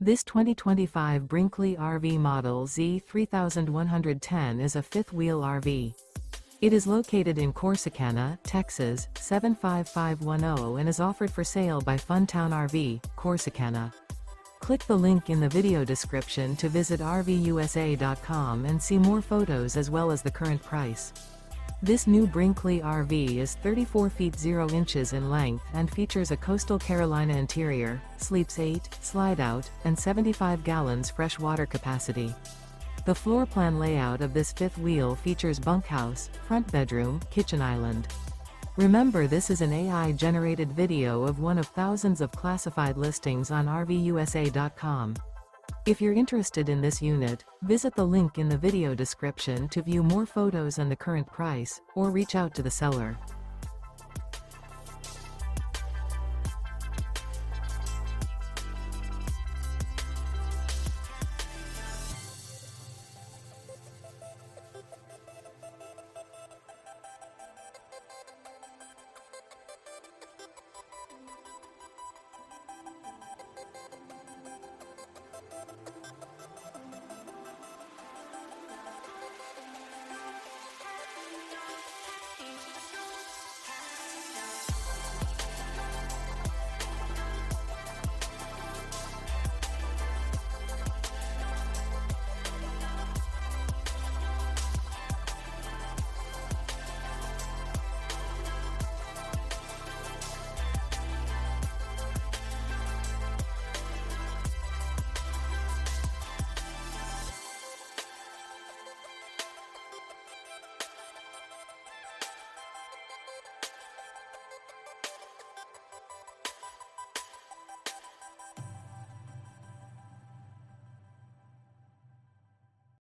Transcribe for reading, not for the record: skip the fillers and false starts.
This 2025 Brinkley RV Model Z 3110 is a fifth-wheel RV. It is located in Corsicana, Texas, 75510 and is offered for sale by Funtown RV, Corsicana. Click the link in the video description to visit RVUSA.com and see more photos as well as the current price. This new Brinkley RV is 34 feet 0 inches in length and features a Coastal Carolina interior, sleeps 8, slide-out, and 75 gallons fresh water capacity. The floor plan layout of this fifth wheel features bunkhouse, front bedroom, kitchen island. Remember, this is an AI-generated video of one of thousands of classified listings on RVUSA.com. If you're interested in this unit, visit the link in the video description to view more photos and the current price, or reach out to the seller.